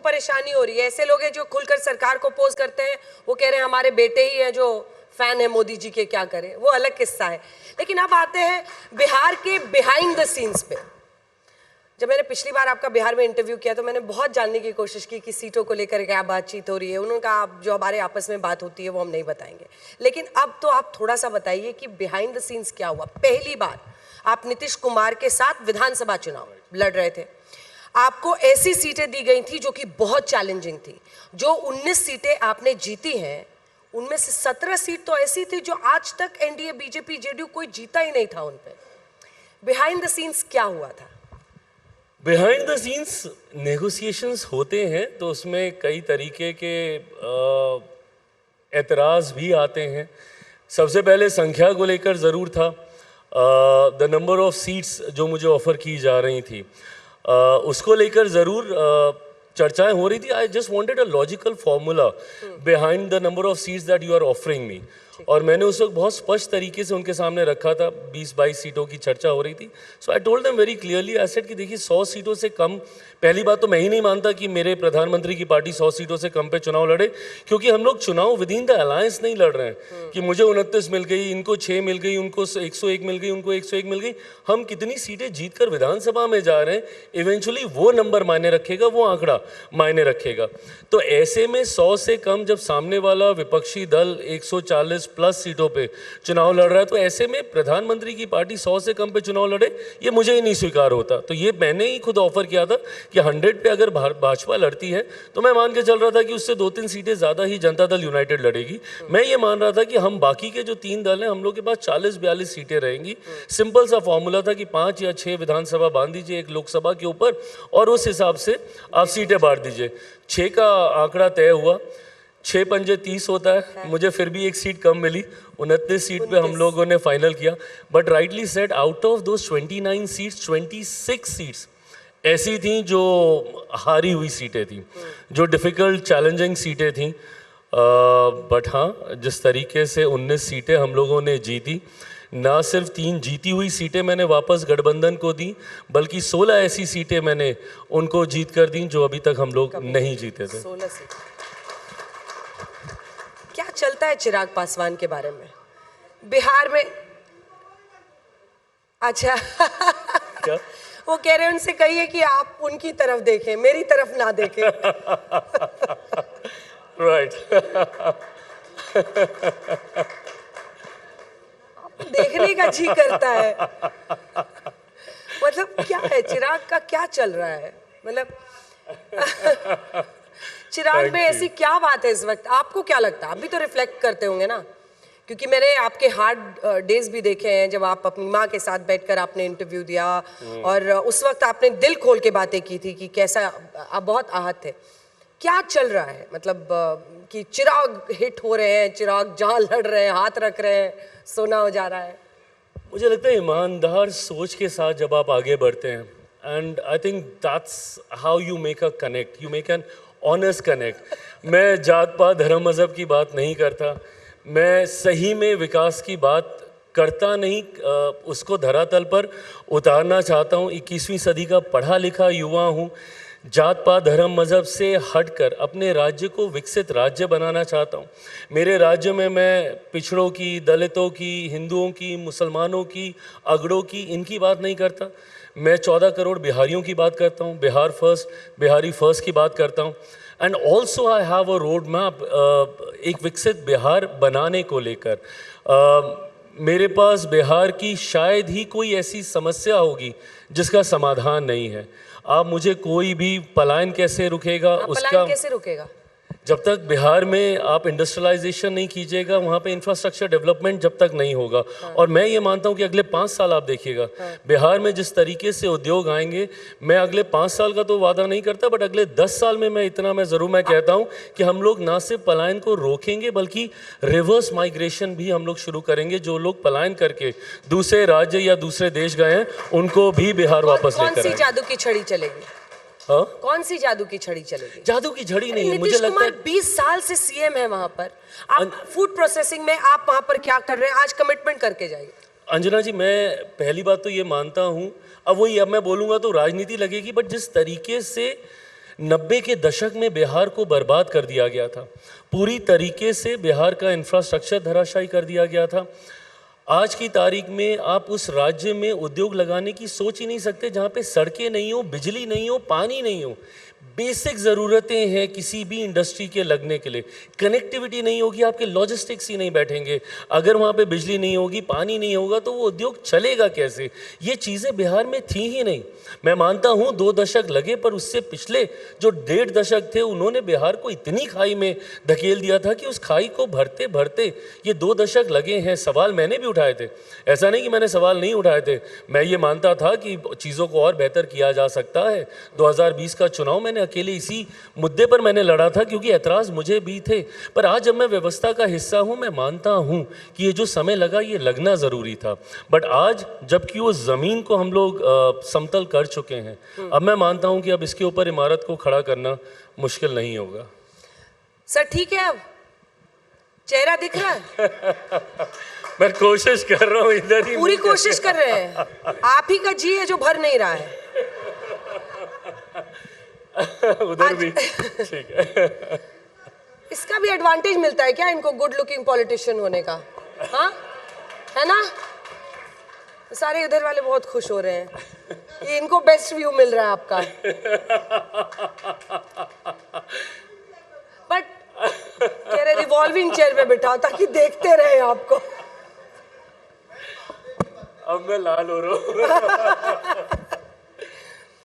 परेशानी हो रही है। ऐसे लोग हैं जो खुलकर सरकार को अपोज करते हैं, वो कह रहे हैं हमारे बेटे ही हैं जो फैन है मोदी जी के, क्या करें, वो अलग किस्सा है। लेकिन अब आते हैं बिहार के बिहाइंड द सीन्स पे। जब मैंने पिछली बार आपका बिहार में इंटरव्यू किया तो मैंने बहुत जानने की कोशिश की कि सीटों को लेकर क्या बातचीत हो रही है। उन्होंने कहा आप जो हमारे आपस में बात होती है वो हम नहीं बताएंगे, लेकिन अब तो आप थोड़ा सा बताइए कि बिहाइंड द सीन्स क्या हुआ। पहली बार आप नीतीश कुमार के साथ विधानसभा चुनाव लड़ रहे थे, आपको ऐसी सीटें दी गई थी जो कि बहुत चैलेंजिंग थी। जो 19 सीटें आपने जीती हैं उनमें से 17 सीट तो ऐसी थी जो आज तक एनडीए बीजेपी जेडीयू कोई जीता ही नहीं था उन पे। बिहाइंड द सीन्स क्या हुआ था? बिहाइंड द सीन्स नेगोशिएशंस होते हैं तो उसमें कई तरीके के एतराज़ भी आते हैं। सबसे पहले संख्या को लेकर ज़रूर था, द नंबर ऑफ सीट्स जो मुझे ऑफ़र की जा रही थी उसको लेकर ज़रूर चर्चाएं हो रही थी। I just wanted a logical formula behind the number of seats that you are offering me, और मैंने उस वक्त बहुत स्पष्ट तरीके से उनके सामने रखा था। 20-22 सीटों की चर्चा हो रही थी। So I told them very clearly, I said कि देखिए 100 सीटों से कम, पहली बात तो मैं ही नहीं मानता कि मेरे प्रधानमंत्री की पार्टी 100 सीटों से कम पे चुनाव लड़े, क्योंकि हम लोग चुनाव विद इन द अलायंस नहीं लड़ रहे हैं कि मुझे 29 मिल गई, इनको 6 मिल गई, उनको 101 मिल गई, उनको 101 मिल गई। हम कितनी सीटें जीतकर विधानसभा में जा रहे हैं, इवेंचुअली वो नंबर मायने रखेगा, वो आंकड़ा मायने रखेगा। तो ऐसे में 100 से कम जब सामने वाला विपक्षी दल 140 प्लस सीटों पे चुनाव लड़ रहा है, तो ऐसे में प्रधानमंत्री की पार्टी 100 से कम पे चुनाव लड़े, ये मुझे ही नहीं स्वीकार होता। तो ये मैंने ही खुद ऑफर किया था कि 100 पे अगर भाजपा लड़ती है तो मैं मान के चल रहा था कि उससे 2-3 सीटें ज़्यादा ही जनता दल यूनाइटेड लड़ेगी। मैं ये मान रहा था कि हम बाकी के जो 3 दल हैं, हम लोग के पास 40-42 सीटें रहेंगी। सिंपल सा फॉर्मूला था कि 5 या 6 विधानसभा बांध दीजिए एक लोकसभा के ऊपर, और उस हिसाब से आप सीटें बांट दीजिए। 6 का आंकड़ा तय हुआ, 6 पंजे 30 होता है, मुझे फिर भी एक सीट कम मिली, 29 सीट पे हम लोगों ने फाइनल किया। But rightly said, out of those 29 seats 26 seats ऐसी थी जो हारी हुई सीटें थी, जो डिफ़िकल्ट चैलेंजिंग सीटें थी। बट हाँ, जिस तरीके से 19 सीटें हम लोगों ने जीती, ना सिर्फ 3 जीती हुई सीटें मैंने वापस गठबंधन को दी, बल्कि 16 ऐसी सीटें मैंने उनको जीत कर दी जो अभी तक हम लोग नहीं जीते थे। 16 सीट। क्या चलता है चिराग पासवान के बारे में बिहार में? अच्छा क्या? वो कह रहे हैं उनसे कहिए कि आप उनकी तरफ देखें, मेरी तरफ ना देखें। राइट। देखने का जी करता है। मतलब क्या है चिराग का, क्या चल रहा है? मतलब चिराग में ऐसी क्या बात है इस वक्त? आपको क्या लगता है? आप भी तो रिफ्लेक्ट करते होंगे ना, क्योंकि मैंने आपके हार्ड डेज भी देखे हैं जब आप अपनी माँ के साथ बैठकर आपने इंटरव्यू दिया, और उस वक्त आपने दिल खोल के बातें की थी कि कैसा आप बहुत आहत थे। क्या चल रहा है? मतलब कि चिराग हिट हो रहे हैं, चिराग जहाँ लड़ रहे हैं हाथ रख रहे हैं, सोना हो जा रहा है। मुझे लगता है ईमानदार सोच के साथ जब आप आगे बढ़ते हैं, and I think that's how you make a connect, you make an honest connect. मैं जात पात धर्म मज़हब की बात नहीं करता, मैं सही में विकास की बात करता नहीं, उसको धरातल पर उतारना चाहता हूँ। 21वीं सदी का पढ़ा लिखा युवा हूँ, जात पात धर्म मज़हब से हटकर अपने राज्य को विकसित राज्य बनाना चाहता हूँ। मेरे राज्य में मैं पिछड़ों की, दलितों की, हिंदुओं की, मुसलमानों की, अगड़ों की, इनकी बात नहीं करता। मैं 14 करोड़ बिहारियों की बात करता हूँ, बिहार फर्स्ट, बिहारी फर्स्ट की बात करता हूँ। And also I have a road map, एक विकसित बिहार बनाने को लेकर। मेरे पास बिहार की शायद ही कोई ऐसी समस्या होगी जिसका समाधान नहीं है। आप मुझे कोई भी पलायन कैसे रुकेगा, उसका कैसे रुकेगा? जब तक बिहार में आप इंडस्ट्रियलाइजेशन नहीं कीजिएगा, वहाँ पे इंफ्रास्ट्रक्चर डेवलपमेंट जब तक नहीं होगा। और मैं ये मानता हूँ कि अगले 5 साल आप देखिएगा बिहार में जिस तरीके से उद्योग आएंगे, मैं अगले 5 साल का तो वादा नहीं करता, बट अगले 10 साल में मैं इतना मैं कहता हूँ कि हम लोग ना सिर्फ पलायन को रोकेंगे बल्कि रिवर्स माइग्रेशन भी हम लोग शुरू करेंगे। जो लोग पलायन करके दूसरे राज्य या दूसरे देश गए हैं, उनको भी बिहार वापस लेकर आएंगे। कौन सी जादू की छड़ी चलेगी? हाँ? कौन सी जादू की छड़ी चलेगी? जादू की झड़ी नहीं है, मुझे नीतीश लगता है। कुमार 20 साल से सीएम है वहां पर, आप फूड प्रोसेसिंग में आप वहां पर क्या कर रहे हैं? आज कमिटमेंट करके जाइए। अंजना जी, मैं पहली बात तो ये मानता हूँ, अब मैं बोलूँगा तो राजनीति लगेगी, बट जिस तरीके से 90 के दशक में बिहार को बर्बाद कर दिया गया था, पूरी तरीके से बिहार का इंफ्रास्ट्रक्चर धराशायी कर दिया गया था। आज की तारीख में आप उस राज्य में उद्योग लगाने की सोच ही नहीं सकते जहाँ पे सड़कें नहीं हो, बिजली नहीं हो, पानी नहीं हो। बेसिक ज़रूरतें हैं किसी भी इंडस्ट्री के लगने के लिए। कनेक्टिविटी नहीं होगी, आपके लॉजिस्टिक्स ही नहीं बैठेंगे। अगर वहाँ पे बिजली नहीं होगी, पानी नहीं होगा, तो वो उद्योग चलेगा कैसे? ये चीज़ें बिहार में थी ही नहीं। मैं मानता हूँ 2 दशक लगे, पर उससे पिछले जो 1.5 दशक थे उन्होंने बिहार को इतनी खाई में धकेल दिया था कि उस खाई को भरते भरते ये 2 दशक लगे हैं। सवाल मैंने भी उठाए थे, ऐसा नहीं कि मैंने सवाल नहीं उठाए थे। मैं ये मानता था कि चीज़ों को और बेहतर किया जा सकता है। 2020 का चुनाव मैंने अकेले इसी मुद्दे पर मैंने लड़ा था, क्योंकि ऐतराज़ मुझे भी थे। पर आज जब मैं व्यवस्था का हिस्सा हूँ, मैं मानता हूँ कि ये जो समय लगा, ये लगना ज़रूरी था। बट आज जबकि वो ज़मीन को हम लोग समतल कर चुके हैं, अब मैं मानता हूँ कि अब इसके ऊपर इमारत को खड़ा करना मुश्किल नहीं होगा। सर ठीक है, अब चेहरा दिख रहा है? मैं कोशिश कर रहा हूँ, इधर ही पूरी कोशिश कर रहे हैं। आप ही का जी है जो भर नहीं रहा है। उधर भी ठीक है। इसका भी एडवांटेज मिलता है क्या इनको, गुड लुकिंग पॉलिटिशियन होने का? हाँ, है ना? सारे उधर वाले बहुत खुश हो रहे हैं, ये इनको बेस्ट व्यू मिल रहा है आपका। बट कह रहे रिवॉल्विंग चेयर पे बिठाओ ताकि देखते रहे आपको। अब मैं लाल हो रहा हूँ।